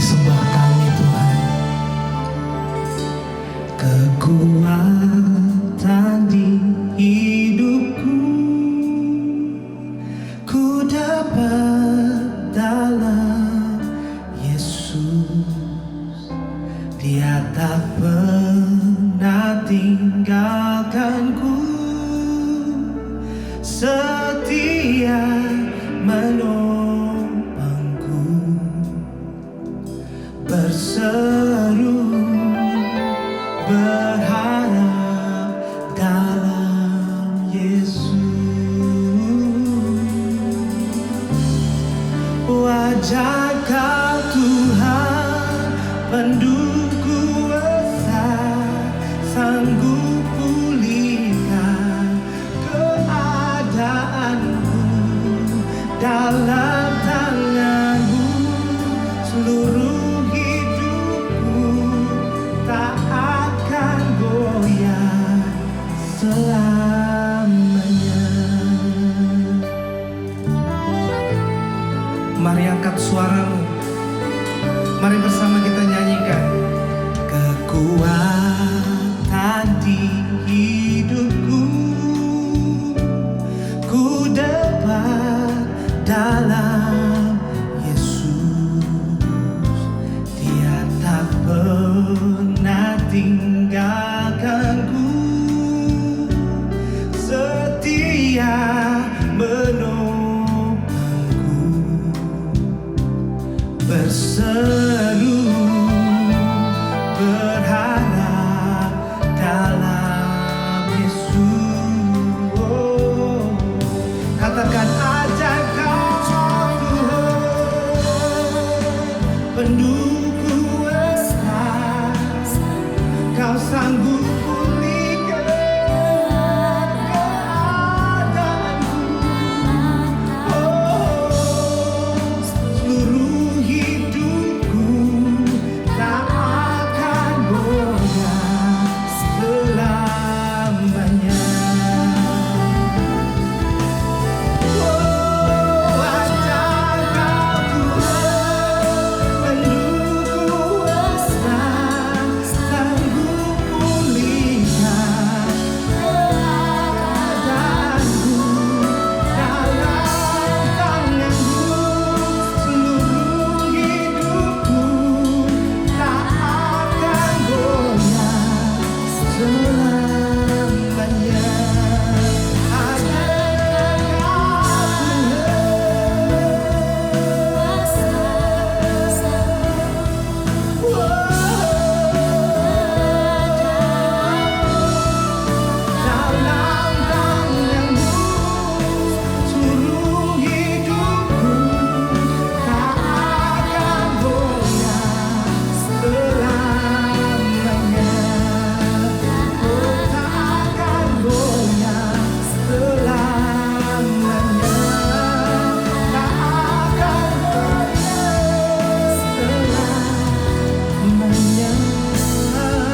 sembah kami Tuhan. Kekuatan di hidupku ku dapat dalam Yesus. Dia tak pernah tinggalkanku, setia menopangku, berseru berharap dalam Yesus. Wajah Kau Tuhan pendukku besar, sanggup pulihkan keadaanku. Dalam tangan-Mu seluruh hidupku tak akan goyah selamanya. Mari angkat suaramu, mari bersama kita nyanyikan. Kekuatan di hidupku ku dapat dalam Yesus. Dia tak pernah tinggalkanku, setia menopangku, berseru berharap dalam Yesus. Oh, katakan ajaib Kau Tuhan pendukku besar, Kau sanggup pulihkan keadaanku. Oh, seluruh hidupku tak akan goyah selamanya. Oh, ajaib Kau Tuhan pendukku besar, sanggup pulihkan keadaanku. Dalam tangan-Mu seluruh hidupku tak akan goyah selamanya. Ajaib Kau dalam tangan-Mu seluruh hidupku tak akan goyah selamanya. Oh, tak akan goyah selamanya. Tak akan goyah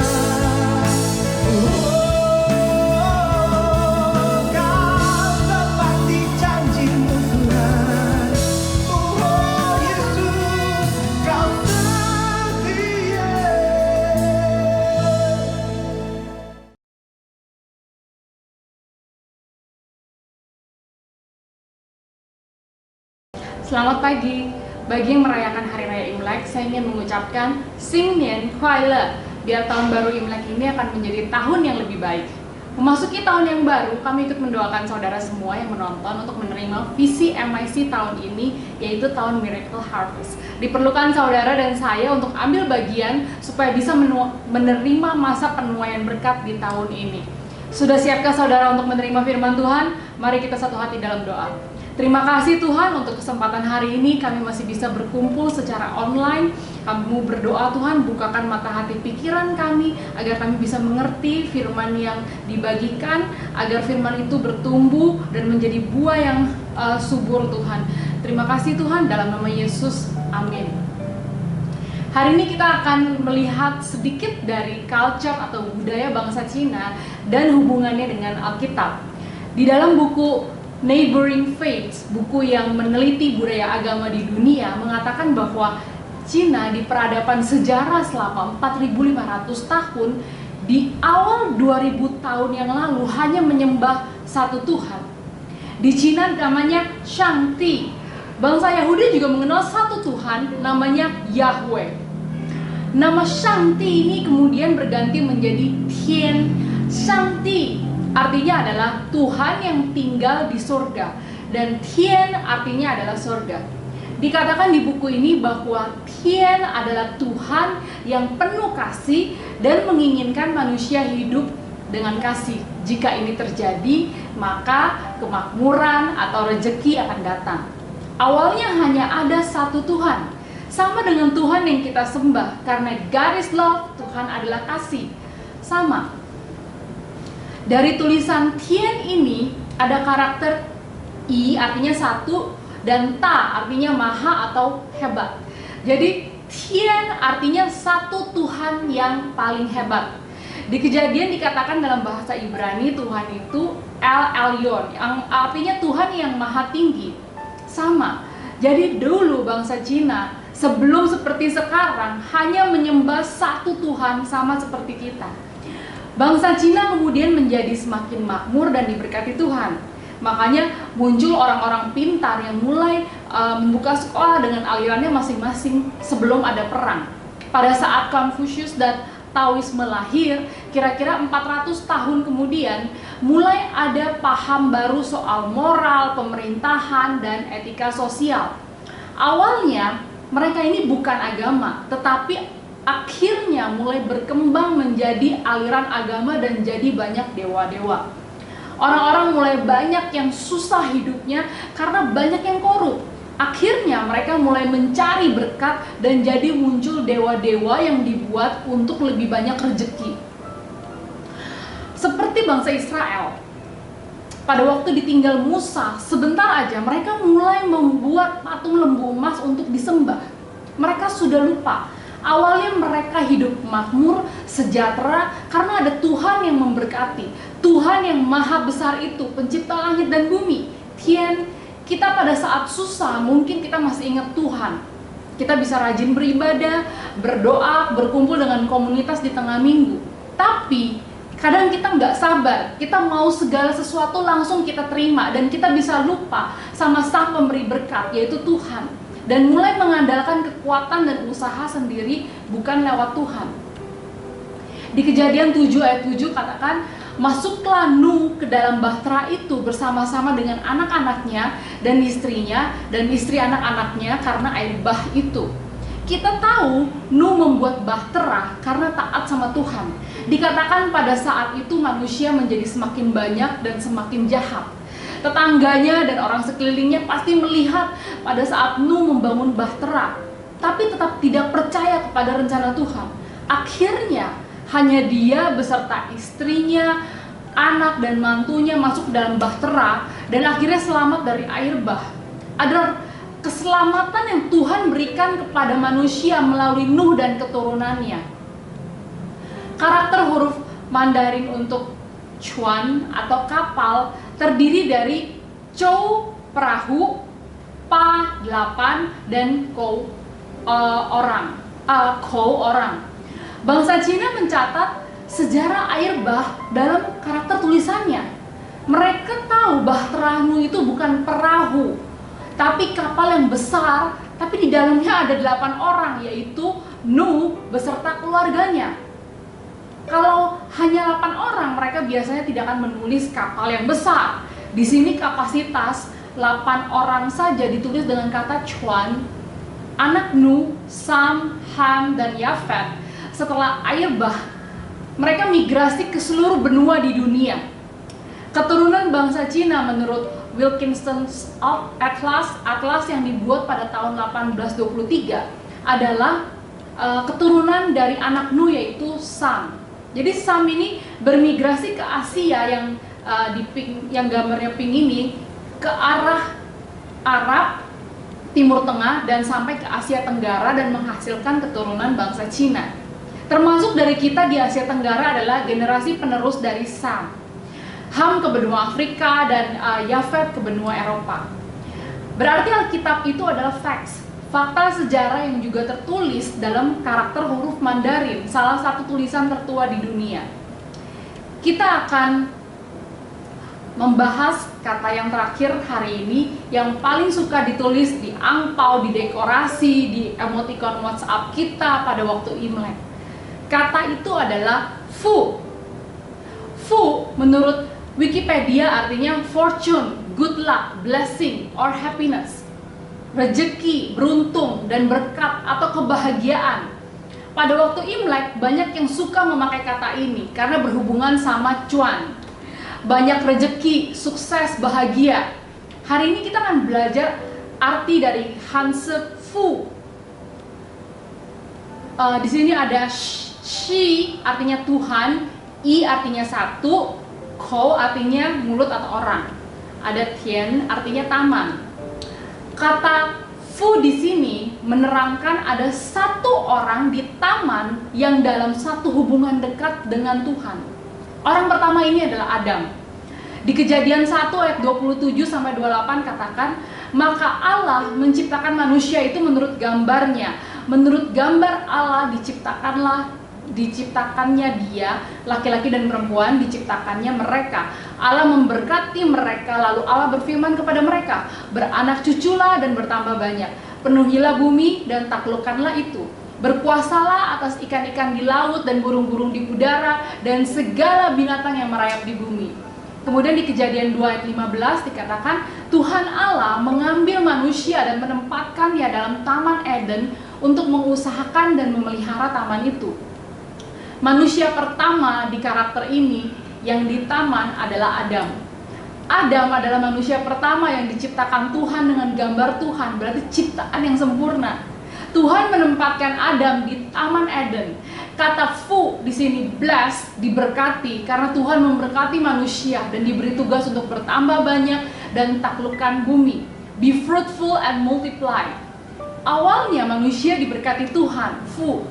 selamanya. Kau tepati janji-Mu Tuhan. Oh Yesus, Kau setia. Selamat pagi. Bagi yang merayakan Hari Raya Imlek, saya ingin mengucapkan Sing Nian Kuai Le. Biar tahun baru Imlek ini akan menjadi tahun yang lebih baik. Memasuki tahun yang baru, kami ikut mendoakan saudara semua yang menonton untuk menerima visi MIC tahun ini, yaitu tahun Miracle Harvest. Diperlukan saudara dan saya untuk ambil bagian supaya bisa menerima masa penuaian berkat di tahun ini. Sudah siapkah saudara untuk menerima firman Tuhan? Mari kita satu hati dalam doa. Terima kasih Tuhan untuk kesempatan hari ini kami masih bisa berkumpul secara online. Kami berdoa Tuhan, bukakan mata hati pikiran kami agar kami bisa mengerti firman yang dibagikan, agar firman itu bertumbuh dan menjadi buah yang subur Tuhan. Terima kasih Tuhan, dalam nama Yesus, amin. Hari ini kita akan melihat sedikit dari culture atau budaya bangsa Cina dan hubungannya dengan Alkitab. Di dalam buku Neighboring Faiths, buku yang meneliti budaya agama di dunia, mengatakan bahwa Cina di peradaban sejarah selama 4.500 tahun, di awal 2000 tahun yang lalu hanya menyembah satu Tuhan. Di Cina namanya Shangti. Bangsa Yahudi juga mengenal satu Tuhan namanya Yahweh. Nama Shangti ini kemudian berganti menjadi Tian Shangti. Artinya adalah Tuhan yang tinggal di surga, dan Tian artinya adalah surga. Dikatakan di buku ini bahwa Tian adalah Tuhan yang penuh kasih dan menginginkan manusia hidup dengan kasih. Jika ini terjadi, maka kemakmuran atau rezeki akan datang. Awalnya hanya ada satu Tuhan, sama dengan Tuhan yang kita sembah, karena God is love, Tuhan adalah kasih. Sama. Dari tulisan Tian ini ada karakter I artinya satu dan Ta artinya maha atau hebat. Jadi Tian artinya satu Tuhan yang paling hebat. Di Kejadian dikatakan dalam bahasa Ibrani Tuhan itu El Elyon, yang artinya Tuhan yang maha tinggi. Sama. Jadi dulu bangsa Cina sebelum seperti sekarang hanya menyembah satu Tuhan, sama seperti kita. Bangsa Cina kemudian menjadi semakin makmur dan diberkati Tuhan. Makanya muncul orang-orang pintar yang mulai membuka sekolah dengan alirannya masing-masing sebelum ada perang. Pada saat Confucius dan Taoisme lahir, kira-kira 400 tahun kemudian mulai ada paham baru soal moral, pemerintahan, dan etika sosial. Awalnya mereka ini bukan agama, tetapi akhirnya mulai berkembang menjadi aliran agama dan jadi banyak dewa-dewa. Orang-orang mulai banyak yang susah hidupnya karena banyak yang korup. Akhirnya mereka mulai mencari berkat dan jadi muncul dewa-dewa yang dibuat untuk lebih banyak rezeki. Seperti bangsa Israel, pada waktu ditinggal Musa, sebentar aja mereka mulai membuat patung lembu emas untuk disembah. Mereka sudah lupa. Awalnya mereka hidup makmur, sejahtera karena ada Tuhan yang memberkati. Tuhan yang maha besar itu, pencipta langit dan bumi. Tian, kita pada saat susah mungkin kita masih ingat Tuhan. Kita bisa rajin beribadah, berdoa, berkumpul dengan komunitas di tengah minggu. Tapi kadang kita nggak sabar, kita mau segala sesuatu langsung kita terima, dan kita bisa lupa sama sang pemberi berkat, yaitu Tuhan. Dan mulai mengandalkan kekuatan dan usaha sendiri, bukan lewat Tuhan. Di Kejadian 7 ayat 7 katakan, masuklah Nuh ke dalam bahtera itu bersama-sama dengan anak-anaknya dan istrinya dan istri anak-anaknya karena air bah itu. Kita tahu Nuh membuat bahtera karena taat sama Tuhan. Dikatakan pada saat itu manusia menjadi semakin banyak dan semakin jahat. Tetangganya dan orang sekelilingnya pasti melihat pada saat Nuh membangun bahtera, tapi tetap tidak percaya kepada rencana Tuhan. Akhirnya hanya dia beserta istrinya, anak dan mantunya masuk ke dalam bahtera dan akhirnya selamat dari air bah. Adalah keselamatan yang Tuhan berikan kepada manusia melalui Nuh dan keturunannya. Karakter huruf Mandarin untuk Chuan atau kapal terdiri dari Chou perahu, Pa 8 dan Kou orang. Bangsa Cina mencatat sejarah air bah dalam karakter tulisannya. Mereka tahu bahtera Nuh itu bukan perahu, tapi kapal yang besar, tapi di dalamnya ada 8 orang, yaitu Nuh beserta keluarganya. Kalau hanya 8 orang, mereka biasanya tidak akan menulis kapal yang besar. Di sini kapasitas 8 orang saja ditulis dengan kata Chuan. Anak Nuh, Sam, Ham, dan Yafet setelah air bah, mereka migrasi ke seluruh benua di dunia. Keturunan bangsa Cina menurut Wilkinson's Atlas yang dibuat pada tahun 1823 adalah keturunan dari anak Nuh, yaitu Sam. Jadi Sam ini bermigrasi ke Asia yang di pink, yang gambarnya pink ini, ke arah Arab, Timur Tengah, dan sampai ke Asia Tenggara dan menghasilkan keturunan bangsa Cina. Termasuk dari kita di Asia Tenggara adalah generasi penerus dari Sam. Ham ke benua Afrika dan Yafet ke benua Eropa. Berarti Alkitab itu adalah facts. fakta sejarah yang juga tertulis dalam karakter huruf Mandarin, salah satu tulisan tertua di dunia. Kita akan membahas kata yang terakhir hari ini, yang paling suka ditulis di angpau, di dekorasi, di emoticon WhatsApp kita pada waktu Imlek. Kata itu adalah Fu. Fu menurut Wikipedia artinya fortune, good luck, blessing, or happiness. Rezeki, beruntung, dan berkat atau kebahagiaan. Pada waktu Imlek banyak yang suka memakai kata ini karena berhubungan sama cuan. Banyak rezeki, sukses, bahagia. Hari ini kita akan belajar arti dari Hanse Fu. Di sini ada Shi artinya Tuhan, I artinya satu, Kou artinya mulut atau orang. Ada Tian artinya taman. Kata Fu di sini menerangkan ada satu orang di taman yang dalam satu hubungan dekat dengan Tuhan. Orang pertama ini adalah Adam. Di Kejadian 1 ayat 27 sampai 28 katakan, maka Allah menciptakan manusia itu menurut gambarnya. Menurut gambar Allah diciptakannya dia, laki-laki dan perempuan diciptakannya mereka. Allah memberkati mereka, lalu Allah berfirman kepada mereka, beranak cuculah dan bertambah banyak, penuhilah bumi dan taklukkanlah itu, berkuasalah atas ikan-ikan di laut dan burung-burung di udara dan segala binatang yang merayap di bumi. Kemudian di Kejadian 2 ayat 15 dikatakan, Tuhan Allah mengambil manusia dan menempatkannya dalam Taman Eden untuk mengusahakan dan memelihara taman itu. Manusia pertama di karakter ini yang di taman adalah Adam. Adam adalah manusia pertama yang diciptakan Tuhan dengan gambar Tuhan, berarti ciptaan yang sempurna. Tuhan menempatkan Adam di Taman Eden. Kata Fu di sini blessed, diberkati, karena Tuhan memberkati manusia dan diberi tugas untuk bertambah banyak dan taklukkan bumi. Be fruitful and multiply. Awalnya manusia diberkati Tuhan, Fu.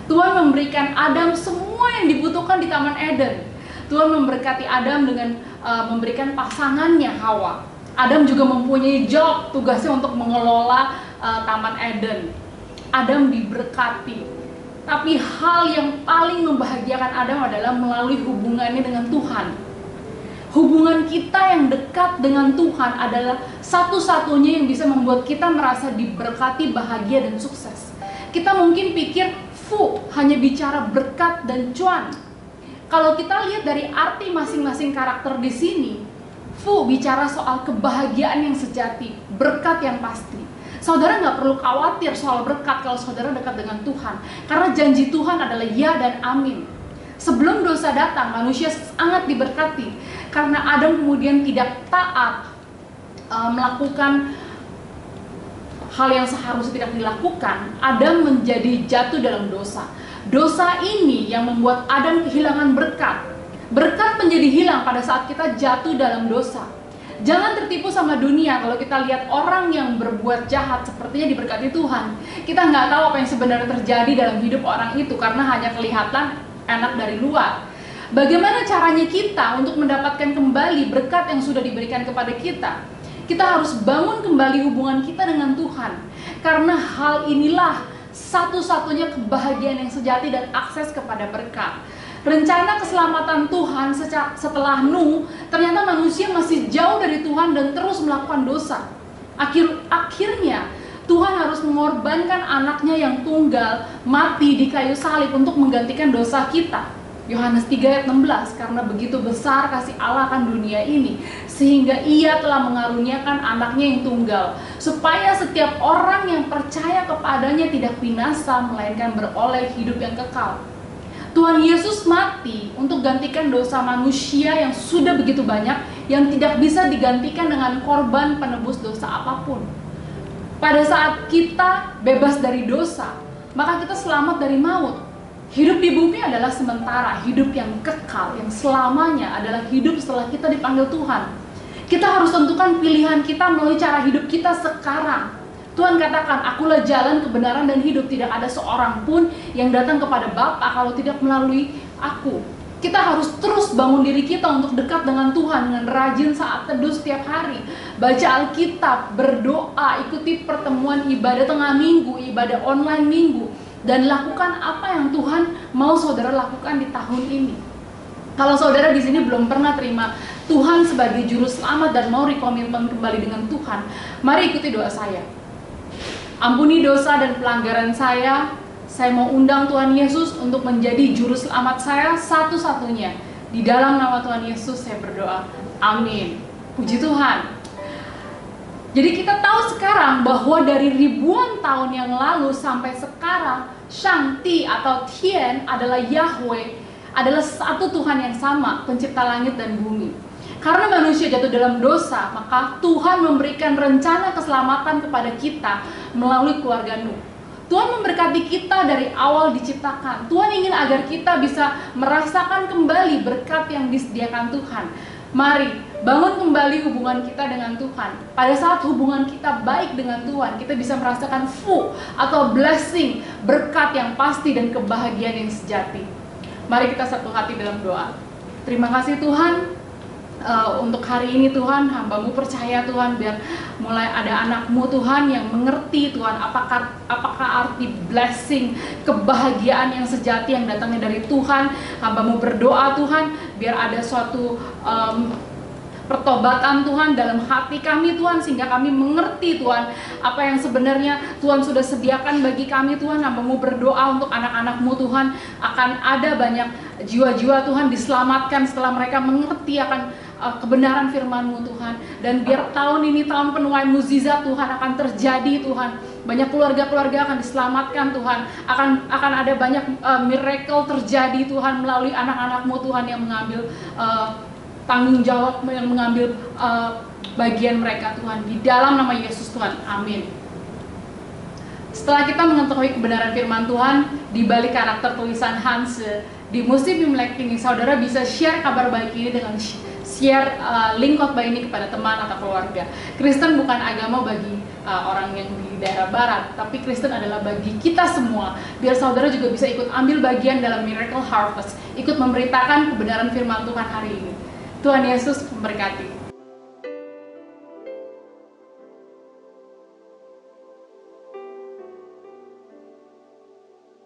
Tuhan memberikan Adam semua yang dibutuhkan di Taman Eden. Tuhan memberkati Adam dengan memberikan pasangannya Hawa. Adam juga mempunyai job, tugasnya untuk mengelola Taman Eden. Adam diberkati. Tapi hal yang paling membahagiakan Adam adalah melalui hubungannya dengan Tuhan. Hubungan kita yang dekat dengan Tuhan adalah satu-satunya yang bisa membuat kita merasa diberkati, bahagia, dan sukses. Kita mungkin pikir Fu hanya bicara berkat dan cuan. Kalau kita lihat dari arti masing-masing karakter di sini, Fu bicara soal kebahagiaan yang sejati, berkat yang pasti. Saudara nggak perlu khawatir soal berkat kalau saudara dekat dengan Tuhan, karena janji Tuhan adalah ya dan amin. Sebelum dosa datang, manusia sangat diberkati karena Adam kemudian tidak taat melakukan hal yang seharusnya tidak dilakukan. Adam menjadi jatuh dalam dosa. Dosa ini yang membuat Adam kehilangan berkat. Berkat menjadi hilang pada saat kita jatuh dalam dosa. Jangan tertipu sama dunia. Kalau kita lihat orang yang berbuat jahat sepertinya diberkati Tuhan, kita nggak tahu apa yang sebenarnya terjadi dalam hidup orang itu karena hanya kelihatan enak dari luar. Bagaimana caranya kita untuk mendapatkan kembali berkat yang sudah diberikan kepada kita? Kita harus bangun kembali hubungan kita dengan Tuhan, karena hal inilah satu-satunya kebahagiaan yang sejati dan akses kepada berkat. Rencana keselamatan Tuhan setelah Nuh, ternyata manusia masih jauh dari Tuhan dan terus melakukan dosa. Akhirnya Tuhan harus mengorbankan anaknya yang tunggal mati di kayu salib untuk menggantikan dosa kita. Yohanes 3 ayat 16, karena begitu besar kasih Allah akan dunia ini, sehingga ia telah mengaruniakan anaknya yang tunggal, supaya setiap orang yang percaya kepadanya tidak binasa, melainkan beroleh hidup yang kekal. Tuhan Yesus mati untuk gantikan dosa manusia yang sudah begitu banyak, yang tidak bisa digantikan dengan korban penebus dosa apapun. Pada saat kita bebas dari dosa, maka kita selamat dari maut. Hidup di bumi adalah sementara, hidup yang kekal, yang selamanya adalah hidup setelah kita dipanggil Tuhan. Kita harus tentukan pilihan kita melalui cara hidup kita sekarang. Tuhan katakan, akulah jalan, kebenaran, dan hidup. Tidak ada seorang pun yang datang kepada Bapa kalau tidak melalui aku. Kita harus terus bangun diri kita untuk dekat dengan Tuhan dengan rajin saat teduh setiap hari. Baca Alkitab, berdoa, ikuti pertemuan ibadah tengah minggu, ibadah online minggu, dan lakukan apa yang Tuhan mau saudara lakukan di tahun ini. Kalau saudara di sini belum pernah terima Tuhan sebagai juru selamat dan mau rekomitmen kembali dengan Tuhan, mari ikuti doa saya. Ampuni dosa dan pelanggaran saya mau undang Tuhan Yesus untuk menjadi juru selamat saya satu-satunya. Di dalam nama Tuhan Yesus saya berdoa, amin. Puji Tuhan. Jadi kita tahu sekarang bahwa dari ribuan tahun yang lalu sampai sekarang, Shangti atau Tian adalah Yahweh, adalah satu Tuhan yang sama, pencipta langit dan bumi. Karena manusia jatuh dalam dosa, maka Tuhan memberikan rencana keselamatan kepada kita melalui keluarga Nuh. Tuhan memberkati kita dari awal diciptakan. Tuhan ingin agar kita bisa merasakan kembali berkat yang disediakan Tuhan. Mari bangun kembali hubungan kita dengan Tuhan. Pada saat hubungan kita baik dengan Tuhan, kita bisa merasakan full atau blessing, berkat yang pasti dan kebahagiaan yang sejati. Mari kita satu hati dalam doa. Terima kasih Tuhan. Untuk hari ini Tuhan, hamba-Mu percaya Tuhan, biar mulai ada anak-Mu Tuhan yang mengerti Tuhan apakah arti blessing, kebahagiaan yang sejati yang datangnya dari Tuhan. Hamba-Mu berdoa Tuhan, biar ada suatu pertobatan Tuhan dalam hati kami Tuhan, sehingga kami mengerti Tuhan apa yang sebenarnya Tuhan sudah sediakan bagi kami Tuhan. Hamba-Mu berdoa untuk anak-anak-Mu Tuhan, akan ada banyak jiwa-jiwa Tuhan diselamatkan setelah mereka mengerti akan kebenaran firman-Mu Tuhan. Dan biar tahun ini tahun penuaian mukjizat Tuhan akan terjadi Tuhan. Banyak keluarga-keluarga akan diselamatkan Tuhan. Akan ada banyak miracle terjadi Tuhan melalui anak-anak-Mu Tuhan yang mengambil tanggung jawab, yang mengambil bagian mereka Tuhan. Di dalam nama Yesus Tuhan, amin. Setelah kita mengetahui kebenaran firman Tuhan di balik karakter tulisan Hanse di musim Imlek ini, saudara bisa share kabar baik ini dengan share link khotbah ini kepada teman atau keluarga. Kristen bukan agama bagi orang yang di daerah barat, tapi Kristen adalah bagi kita semua. Biar saudara juga bisa ikut ambil bagian dalam Miracle Harvest, ikut memberitakan kebenaran firman Tuhan hari ini. Tuhan Yesus memberkati.